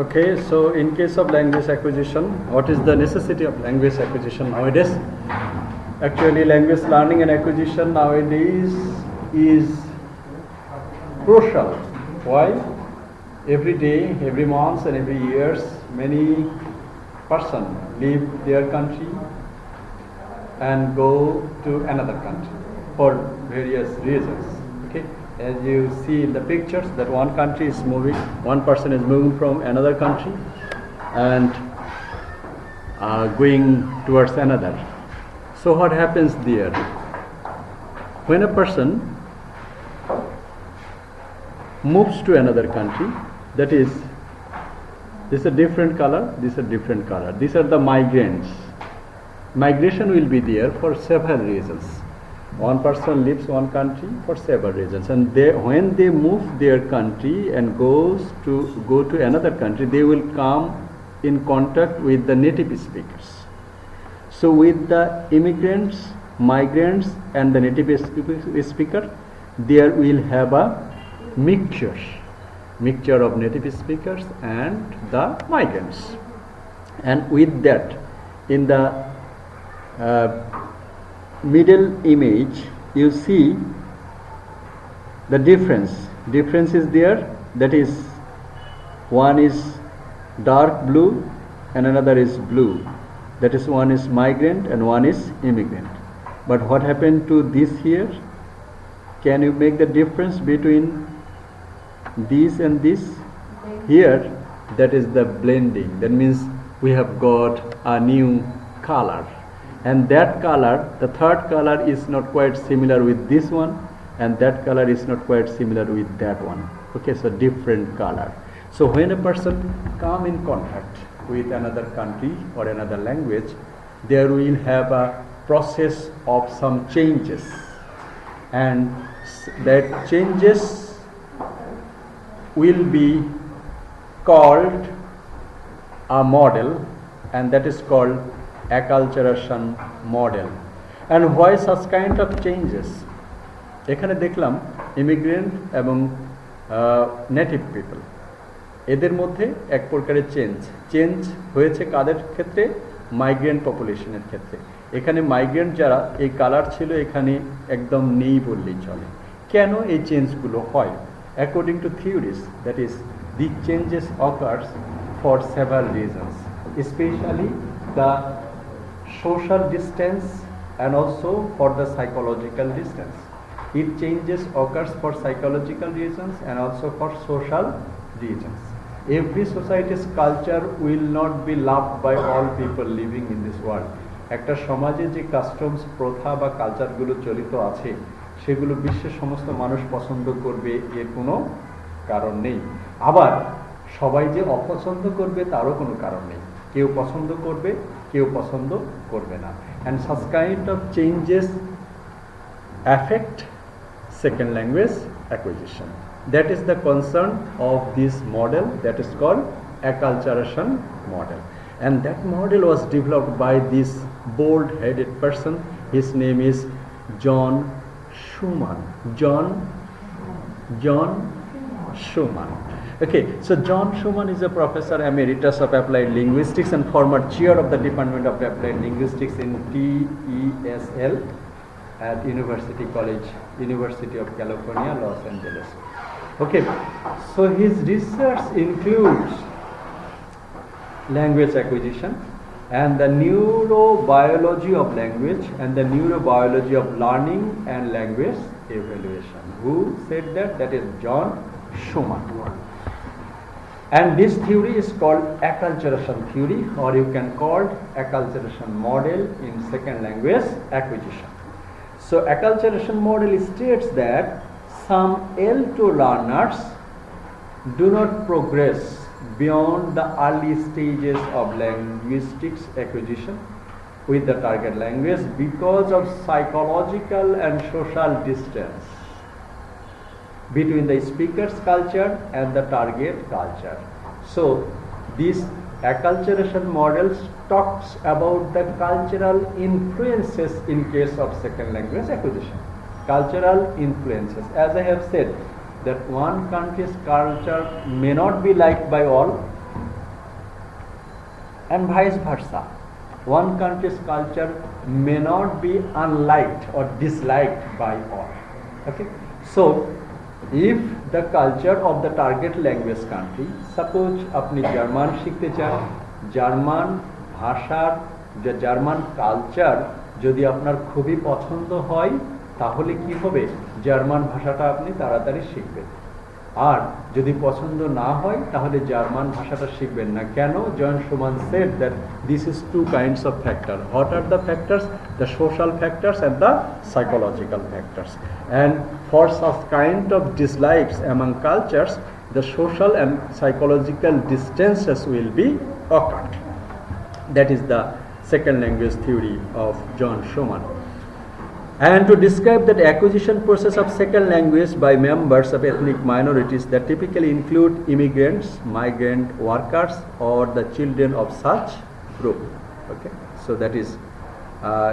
Okay, so in case of language acquisition, what is the necessity of language acquisition nowadays? Actually, language learning and acquisition nowadays is crucial. Why? Every day, every month and every years, many persons leave their country and go to another country for various reasons. Okay, as you see in the pictures, that one country is moving, one person is moving from another country and going towards another. So what happens there? When a person moves to another country, that is, this is a different color, this is a different color. These are the migrants. Migration will be there for several reasons. One person leaves one country for several reasons, and when they move their country and go to another country, they will come in contact with the native speakers. So with the immigrants, migrants and the native speaker, there will have a mixture of native speakers and the migrants. And with that, in the middle image, you see the difference. Difference is there, that is, one is dark blue and another is blue. That is, one is migrant and one is immigrant. But what happened to this here? Can you make the difference between this and this? Here, that is the blending. That means we have got a new color. And that color, the third color, is not quite similar with this one, and that color is not quite similar with that one. Okay, so different color. So when a person come in contact with another country or another language, there will have a process of some changes, and that changes will be called a model, and that is called acculturation model. And why such kind of changes? এখানে দেখলাম immigrant এবং native people, এদের মধ্যে এক প্রকারের change হয়েছে কাদের ক্ষেত্রে? Migrant পপুলেশনের ক্ষেত্রে। এখানে মাইগ্রেন্ট যারা, এই কালার ছিল এখানে একদম নেই বললেই চলে। কেন এই চেঞ্জগুলো হয়? According to theories, that is the changes occurs for several reasons, specially the social distance and also for the psychological distance. It changes occurs for psychological reasons and also for social reasons. Every society's culture will not be loved by all people living in this world. একটা সমাজে যে customs, প্রথা বা কালচারগুলো চলিত আছে, সেগুলো বিশ্বের সমস্ত মানুষ পছন্দ করবে এর কোনো কারণ নেই। আবার সবাই যে অপছন্দ করবে তারও কোনো কারণ নেই। কেউ পছন্দ করবে, কেউ পছন্দ করবে না। And such kind of changes affect second language acquisition. That is the concern of this model, that is called acculturation model. And that model was developed by this bold-headed person. His name is John Schumann. John Schumann. Okay, so John Schumann is a professor emeritus of applied linguistics and former chair of the Department of Applied Linguistics in TESL at University of California, Los Angeles. Okay, so his research includes language acquisition and the neurobiology of language and the neurobiology of learning and language evaluation. Who said that? That is John Schumann. And this theory is called acculturation theory, or you can call it acculturation model in second language acquisition. So acculturation model states that some L2 learners do not progress beyond the early stages of linguistics acquisition with the target language because of psychological and social distance between the speaker's culture and the target culture. So this acculturation model talks about the cultural influences in case of second language acquisition. Cultural influences, as I have said, that one country's culture may not be liked by all, and vice versa. One country's culture may not be unliked or disliked by all. Okay, so if the culture of the target language country, suppose আপনি German শিখতে চান, German ভাষার যে German culture যদি আপনার খুবই পছন্দ হয়, তাহলে কি হবে, জার্মান ভাষাটা আপনি তাড়াতাড়ি শিখবেন। আর যদি পছন্দ না হয় তাহলে জার্মান ভাষাটা শিখবেন না। কেন? জন সুমান said that this is two kinds of factor. What are the factors? The social factors and the psychological factors. And for such kind of dislikes among cultures, the social and psychological distances will be occurred. That is the second language theory of John Schumann. And to describe that acquisition process of second language by members of ethnic minorities that typically include immigrants, migrant workers, or the children of such group. Okay, so that is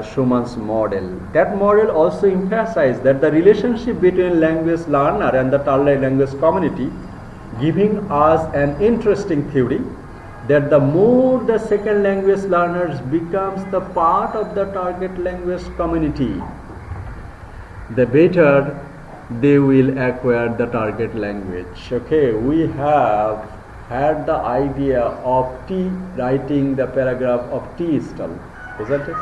Schumann's model. That model also emphasized that the relationship between language learner and the target language community, giving us an interesting theory that the more the second language learners becomes the part of the target language community, the better they will acquire the target language. Okay, we have had the idea of T writing the paragraph of TESOL, isn't it?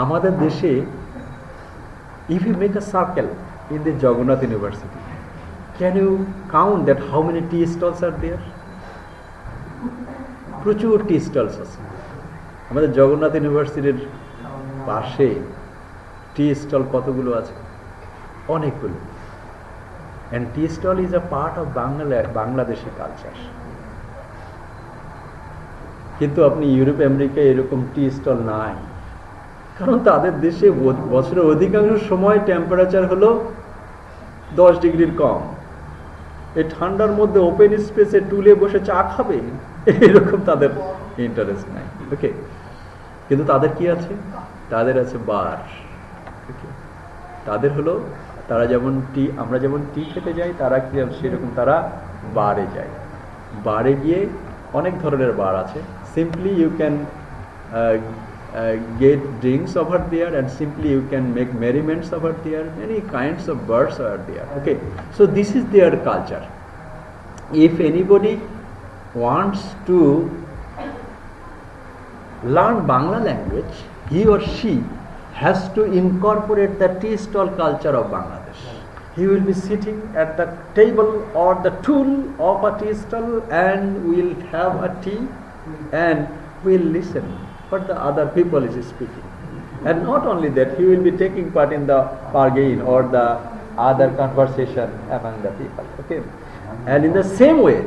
আমাদের দেশে if you make a circle in the Jagannath University, can you count that how many tea stalls are there? প্রচুর টি stalls আছে আমাদের জগন্নাথ ইউনিভার্সিটির পাশে। Tea stall কতগুলো আছে? অনেকগুলো। and tea stall is a part of Bangladeshi culture. কিন্তু আপনি ইউরোপ আমেরিকায় এরকম টি স্টল নাই, কারণ তাদের দেশে বছরের অধিকাংশ সময় টেম্পারেচার হলো 10 ডিগ্রির কম। এই ঠান্ডার মধ্যে ওপেন স্পেসে টুলে বসে চা খাবে, এরকম তাদের ইন্টারেস্ট নাই। ওকে, কিন্তু তাদের কি আছে? তাদের আছে বার। তাদের হলো, তারা যেমন টি, আমরা যেমন টি খেতে যাই, তারা কি সেরকম তারা বারে যায়। বারে গিয়ে অনেক ধরনের বার আছে। Simply you can get drinks over there, and simply you can make merriments over there. Many kinds of birds are there. Okay, so this is their culture. If anybody wants to learn Bangla language, he or she has to incorporate the tea stall culture of Bangladesh. He will be sitting at the table or the tool of a tea stall and will have a tea and will listen what the other people is speaking. And not only that, he will be taking part in the bargain or the other conversation among the people. Okay, and in the same way,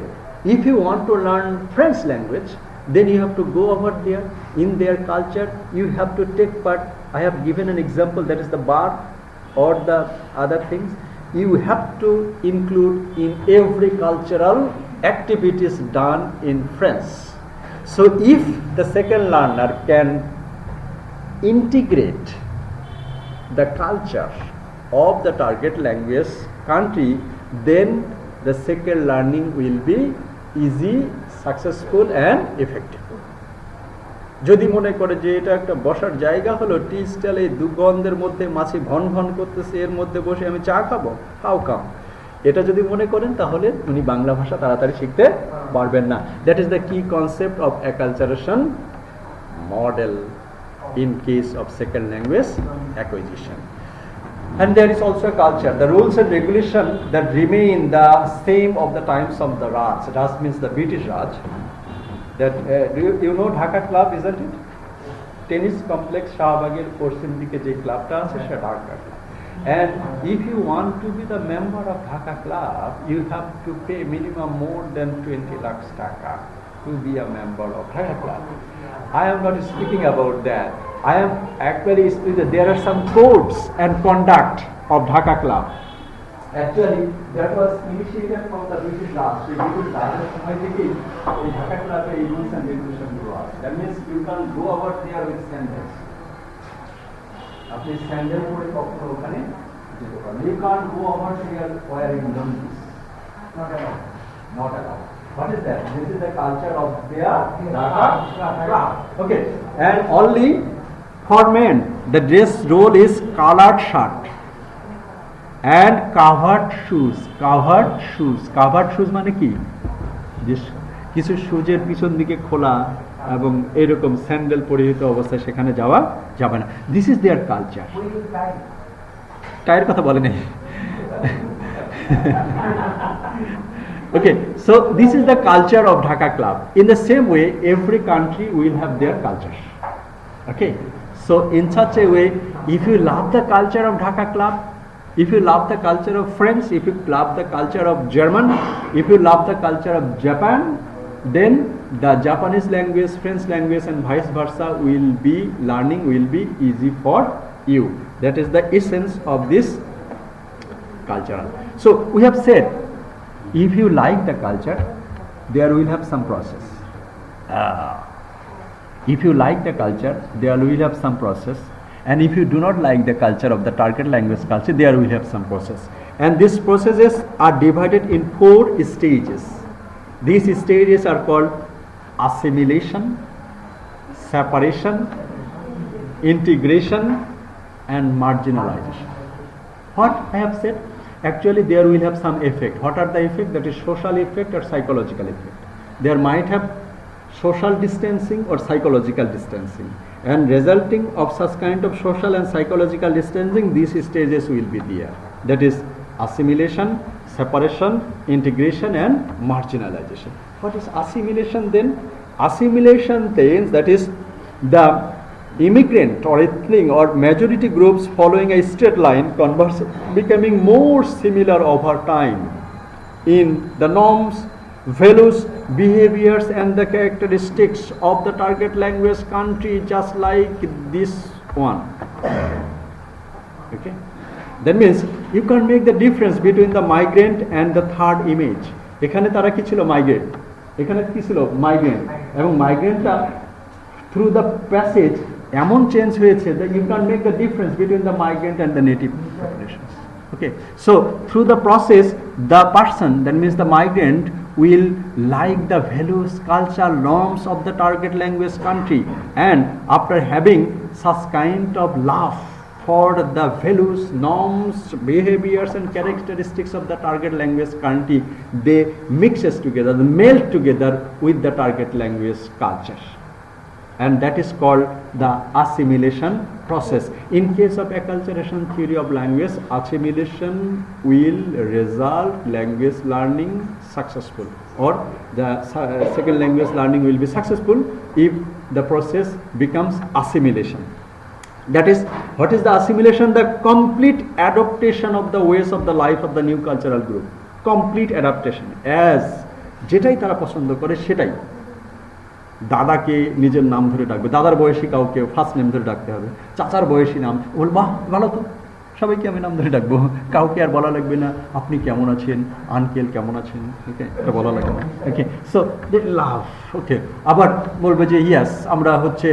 if you want to learn French language, then you have to go over there in their culture. You have to take part. I have given an example, that is the bar or the other things. You have to include in every cultural activities done in French. So if the second learner can integrate the culture of the target language country, then the second learning will be easy, successful and effective. যদি মনে করে যে এটা একটা বসার জায়গা হলো, টি স্টলে দুর্গন্ধের মধ্যে মাছি ভন ভন করতেছে, এর মধ্যে বসে আমি চা খাবো, হাউ কাম? এটা যদি মনে করেন তাহলে উনি বাংলা ভাষা তাড়াতাড়ি শিখতে পারবেন না। That is the key concept of acculturation model in case of second language acquisition. And there is also a culture, the rules and regulation that remain the same of the times of the Raj. Raj means the British Raj. That you know Dhaka club, isn't it? Tennis complex Shahbagir পশ্চিম দিকে যে ক্লাবটা আছে সেটা Dhaka. And if you want to be the member of Dhaka club, you have to pay minimum more than 20 lakhs taka to be a member of Dhaka club. I am not speaking about that. I am actually speaking that there are some codes and conduct of Dhaka club. Actually, that was initiated from the British Raj. The British Raj সময় থেকেই এই ঢাকা ক্লাবে এই rules and regulation গুলো আছে. That means you can go over there with sandals. আপনি sandal পরে কখনো ওখানে যেতে পারেন. You can't go over there wearing lungies. Not allowed. Not allowed. What is that? This is the culture of their Dhaka club. Okay. And only for men, the dress role is collared shirt and covered shoes. Covered shoes. Covered shoes মানে কি? যে কিছু শুজের পিছন দিকে খোলা এবং এরকম sandal পরিহিত অবস্থায় সেখানে যাওয়া যাবে না. This is their culture. টাইয়ের কথা বলে নাই. Okay, so this is the culture of Dhaka Club. In the same way, every country will have their culture. Okay, so in such a way, if you love the culture of Dhaka Club, if you love the culture of French, if you love the culture of German, if you love the culture of Japan, then the Japanese language, French language and vice versa learning will be easy for you. That is the essence of this culture. So we have said, if you like the culture, there will have some process. If you like the culture, there will have some process. And if you do not like the culture of the target language culture, there will have some process. And these processes are divided in 4 stages. These stages are called assimilation, separation, integration, and marginalization. What I have said? Actually, there will have some effect. What are the effect? That is social effect or psychological effect. There might have social distancing or psychological distancing, and resulting of such kind of social and psychological distancing, these stages will be there. That is assimilation, separation, integration, and marginalization. What is assimilation then? Assimilation means that is the immigrant or ethnic or majority groups following a straight line becoming more similar over time in the norms, values, behaviors and the characteristics of the target language country, just like this one. Okay, that means you can make the difference between the migrant and the third image. এখানে তারা কি ছিল? Migrant. এখানে কি ছিল? Migrant. এবং মাইগ্রেন্টটা through the passage এমন change হয়েছে that you can make the difference between the migrant and the native population. Okay, so through the process, the person, that means the migrant, will like the values, culture, norms of the target language country, and after having such kind of love for the values, norms, behaviors and characteristics of the target language country, they mixes together, they melt together with the target language culture. And that is called the assimilation process. In case of acculturation theory of language, assimilation will result language learning successful, or the second language learning will be successful if the process becomes assimilation. That is, what is the assimilation? The complete adaptation of the ways of the life of the new cultural group. Complete adaptation, as যেটাই তারা পছন্দ করে সেটাই। দাদাকে নিজের নাম ধরে ডাকবে, দাদার বয়সী কাউকে ফার্স্ট নেম ধরে ডাকতে হবে, চাচার বয়সী নাম, বল বাহ ভালো তো, সবাইকে আমি নাম ধরে ডাকবো, কাউকে আর বলা লাগবে না আপনি কেমন আছেন, আঙ্কেল কেমন আছেন, ওকে, এটা বলা লাগবে না। ওকে, সো দে লাভ। ওকে, আবার বলবে যে ইয়াস আমরা হচ্ছে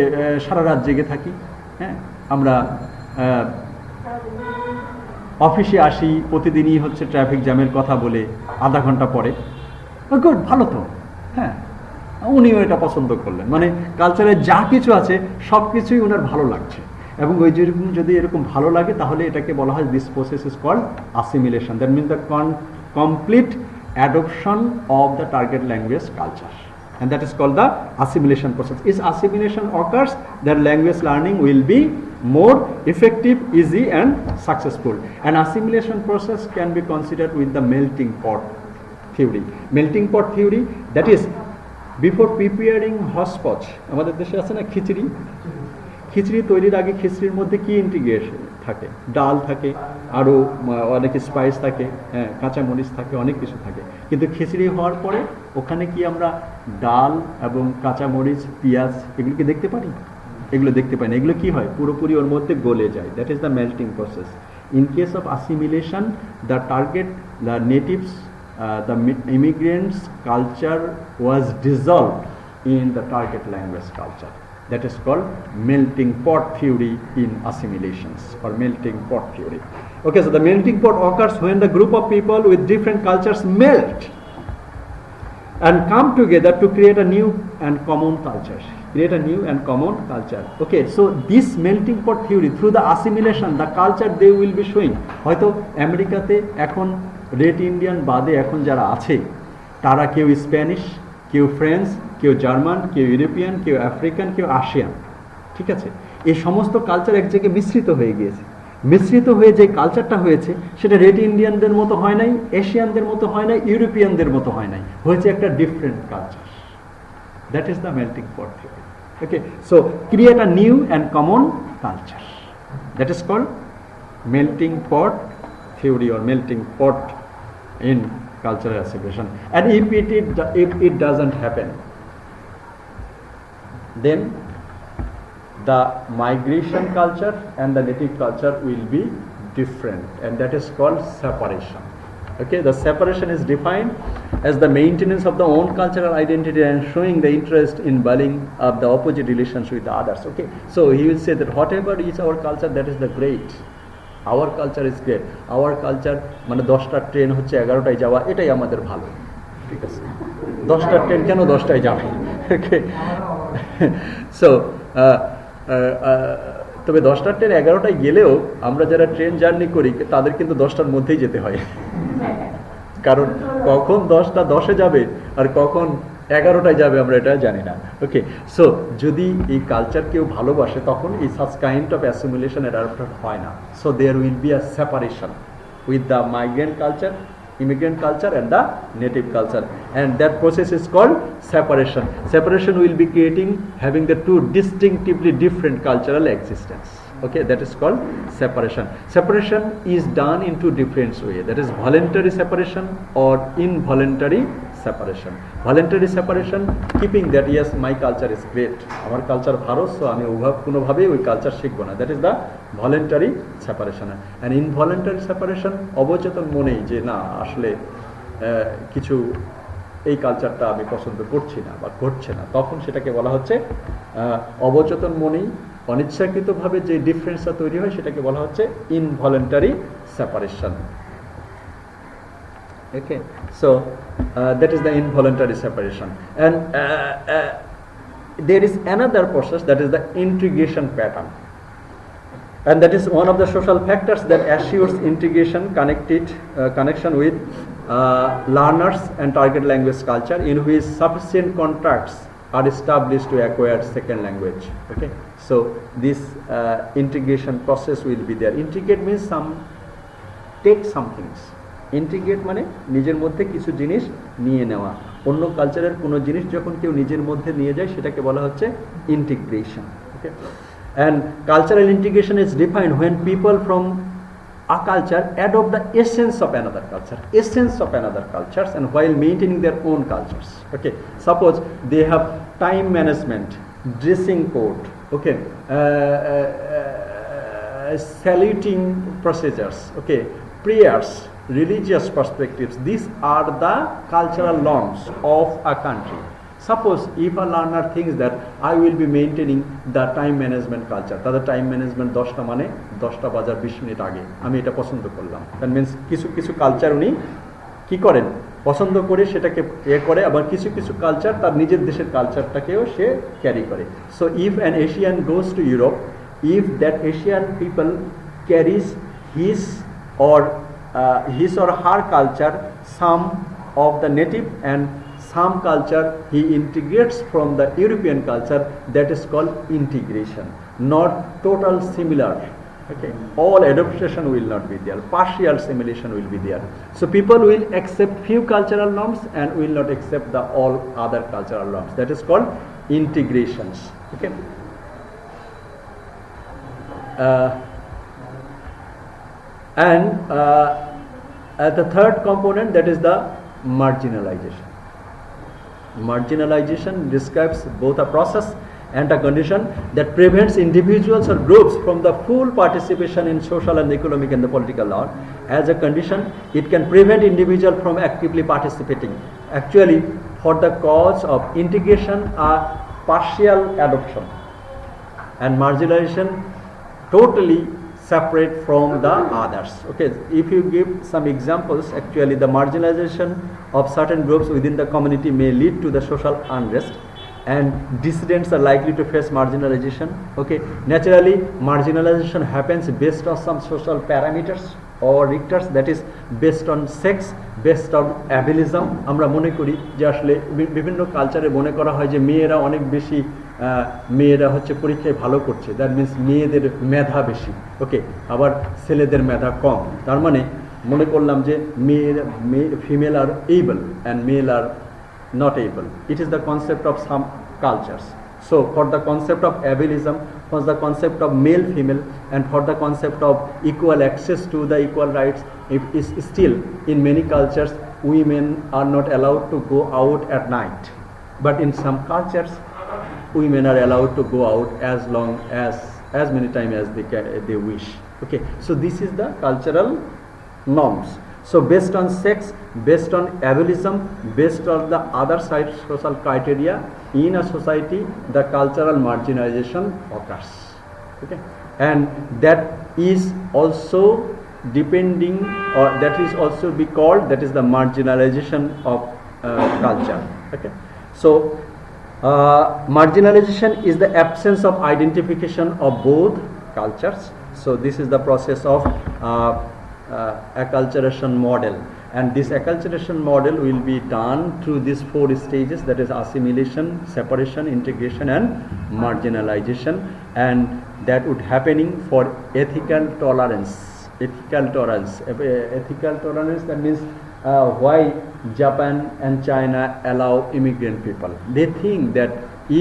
সারা রাত জেগে থাকি, হ্যাঁ, আমরা অফিসে আসি, প্রতিদিনই হচ্ছে ট্রাফিক জ্যামের কথা বলে আধা ঘন্টা পরে, গুড ভালো তো, হ্যাঁ, উনিও এটা পছন্দ করলেন। মানে কালচারে যা কিছু আছে সব কিছুই ওনার ভালো লাগছে, এবং ওই যেরকম যদি এরকম ভালো লাগে তাহলে এটাকে বলা হয় this process is called assimilation. That means the complete adoption of the target language culture, and that is called the assimilation process. If assimilation occurs, then language learning will be more effective, easy and successful. And assimilation process can be considered with the melting pot theory. Melting pot theory, that is before preparing hotchpotch, আমাদের দেশে আছে না খিচড়ি, খিচড়ি তৈরির আগে খিচড়ির মধ্যে কি integration থাকে, ডাল থাকে, আরও অনেক স্পাইস থাকে, হ্যাঁ, কাঁচামরিচ থাকে, অনেক কিছু থাকে, কিন্তু খিচড়ি হওয়ার পরে ওখানে কি আমরা ডাল এবং কাঁচামরিচ, পেঁয়াজ এগুলোকে দেখতে পারি? এগুলো দেখতে পাই না। এগুলো কি হয়? পুরোপুরি ওর মধ্যে গলে যায়। That is the melting process. In case of assimilation, the target, the natives, the immigrants' culture was dissolved in the target language culture. That is called melting pot theory in assimilations, or melting pot theory. Okay, so the melting pot occurs when the group of people with different cultures melt and come together to create a new and common culture. Create a new and common culture. Okay, so this melting pot theory, through the assimilation, the culture they will be showing. হয়তো আমেরিকাতে এখন red Indian বাদে এখন যারা আছে তারা কেউ Spanish, কেউ ফ্রেঞ্চ, কেউ জার্মান, কেউ ইউরোপিয়ান, কেউ আফ্রিকান, কেউ আসিয়ান, ঠিক আছে? এই সমস্ত কালচার এক জায়গায় মিশ্রিত হয়ে গিয়েছে। মিশ্রিত হয়ে যে কালচারটা হয়েছে সেটা রেড ইন্ডিয়ানদের মতো হয় নাই, এশিয়ানদের মতো হয় নাই, ইউরোপিয়ানদের মতো হয় নাই, হয়েছে একটা different culture. That is the melting pot theory. Okay, so create a new and common culture. That is called melting pot theory or melting pot in cultural assimilation. And if it doesn't happen, then the migration culture and the native culture will be different, and that is called separation. Okay, the separation is defined as the maintenance of the own cultural identity and showing the interest in building up the opposite relations with the others. Okay, so he will say that whatever is our culture, that is the great. Our culture is great. Our culture মানে 10টা train হচ্ছে 11টায় যাওয়া, এটাই আমাদের ভালো, ঠিক আছে? 10টা ট্রেন কেন 10টায় যাবে? Okay, so তবে 10টা ট্রেন 11টায় গেলেও আমরা যারা ট্রেন জার্নি করি তাদের কিন্তু 10টার মধ্যেই যেতে হয়, কারণ কখন 10টা 10-এ যাবে আর কখন 11টায় যাবে আমরা এটা জানি না। ওকে, সো যদি এই কালচার কেউ ভালোবাসে তখন এই such kind of assimilation adapted হয় না। So there will be a separation with the migrant culture, immigrant culture and the native culture, and that process is called separation. Separation will be creating, having the two distinctively different cultural existence. Okay, that is called separation. Separation is done in two different ways, that is voluntary separation or involuntary separation. Voluntary separation, keeping that yes, my culture is great, আমার culture ভালো, so আমি কোনোভাবেই ওই culture শিখবো না, that is the voluntary separation. And involuntary separation, অবচেতন মনেই যে না আসলে কিছু এই কালচারটা আমি পছন্দ করছি না বা করছে না, তখন সেটাকে বলা হচ্ছে অবচেতন মনেই অনিচ্ছাকৃতভাবে যে ডিফারেন্সটা তৈরি হয় সেটাকে বলা হচ্ছে involuntary separation. Okay, so that is the involuntary separation, and there is another process, that is the integration pattern, and that is one of the social factors that assures integration connection with learners and target language culture, in which sufficient contracts are established to acquire second language. Okay, so this integration process will be there. Integrate means take some things. Integrate মানে নিজের মধ্যে কিছু জিনিস নিয়ে নেওয়া, অন্য কালচারের কোনো জিনিস যখন কেউ নিজের মধ্যে নিয়ে যায় সেটাকে বলা হচ্ছে integration. Okay, and cultural integration is defined when people from a culture adopt the essence of another cultures and while maintaining their own cultures. Okay, suppose they have time management, dressing code, okay, saluting procedures, okay, prayers, religious perspectives. These are the cultural norms of a country. Suppose if a learner thinks that I will be maintaining the time management culture, তাদের time management 10টা মানে 10টা বাজার 20 minute আগে, আমি এটা পছন্দ করলাম, দ্যাট মিনস কিছু কালচার উনি কি করেন পছন্দ করে সেটাকে করে, আবার কিছু কালচার তার নিজের দেশের কালচারটাকেও সে ক্যারি করে। So if an Asian goes to Europe, if that Asian people carries his or her culture, some of the native and some culture he integrates from the European culture, that is called integration, not total similar. Okay, all adaptation will not be there, partial assimilation will be there. So people will accept few cultural norms and will not accept the all other cultural norms, that is called integrations. Okay, and the third component, that is the marginalization. Marginalization describes both a process and a condition that prevents individuals or groups from the full participation in social and economic and the political life. As a condition, it can prevent individual from actively participating. Actually, for the cause of integration or partial adoption and marginalization totally separate from the others. Okay, if you give some examples, actually the marginalization of certain groups within the community may lead to the social unrest, and dissidents are likely to face marginalization. Okay, naturally marginalization happens based on some social parameters or Richters, that is based on sex, based on ableism. আমরা মনে করি যে আসলে বিভিন্ন কালচারে মনে করা হয় যে মেয়েরা অনেক বেশি মেয়েরা হচ্ছে পরীক্ষায় ভালো করছে, দ্যাট মিনস মেয়েদের মেধা বেশি, ওকে, আবার ছেলেদের মেধা কম। তার মানে মনে করলাম যে female are able and male are not able. It is the concept of some cultures. So for the concept of ableism, for the concept of male female, and for the concept of equal access to the equal rights, it is still in many cultures women are not allowed to go out at night, but in some cultures women are allowed to go out as many times as they wish. Okay, so this is the cultural norms. So based on sex, based on ableism, based on the other side social criteria in a society, the cultural marginalization occurs. Okay, and that is also depending, or that is also be called, that is the marginalization of culture. Okay, so marginalization is the absence of identification of both cultures. So this is the process of acculturation model, and this acculturation model will be done through these 4 stages, that is assimilation, separation, integration and marginalization, and that would happening for ethical tolerance. Ethical tolerance, that means why Japan and China allow immigrant people. They think that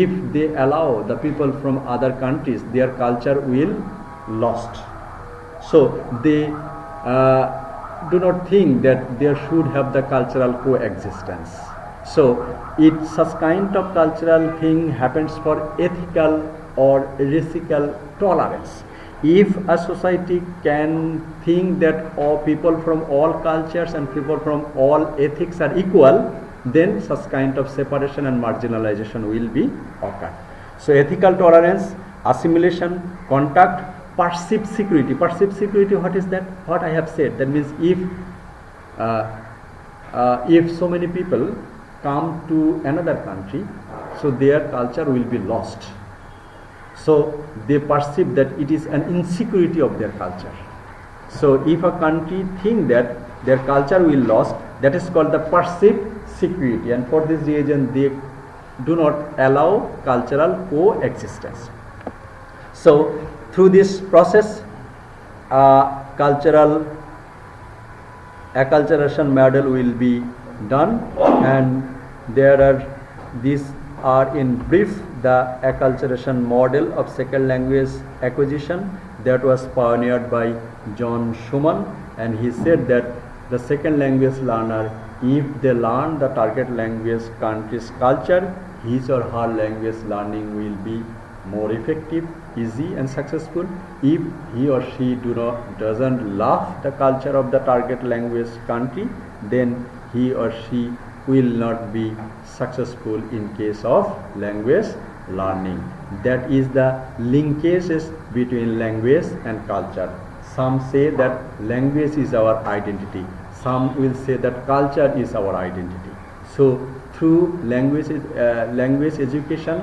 if they allow the people from other countries, their culture will lost. So they do not think that there should have the cultural coexistence. So it's such kind of cultural thing happens for ethical or reciprocal tolerance. If a society can think that all people from all cultures and people from all ethics are equal, then such kind of separation and marginalization will be occur. So ethical tolerance, assimilation, contact, perceived security. Perceived security, what is that? What I have said, that means if so many people come to another country, so their culture will be lost. So they perceive that it is an insecurity of their culture. So if a country think that their culture will lost, that is called the perceived security, and for this reason they do not allow cultural coexistence. So through this process, acculturation model will be done, and these are in brief the acculturation model of second language acquisition that was pioneered by John Schumann, and he said that the second language learner, if they learn the target language country's culture, his or her language learning will be more effective, easy and successful. If he or she doesn't love the culture of the target language country, then he or she will not be successful in case of language learning. That is the linkages between language and culture. Some say that language is our identity, some will say that culture is our identity. So through language education,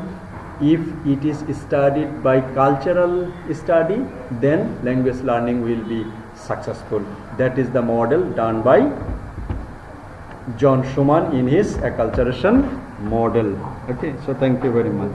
if it is studied by cultural study, then language learning will be successful. That is the model done by John Schumann in his acculturation model. Okay, so thank you very much.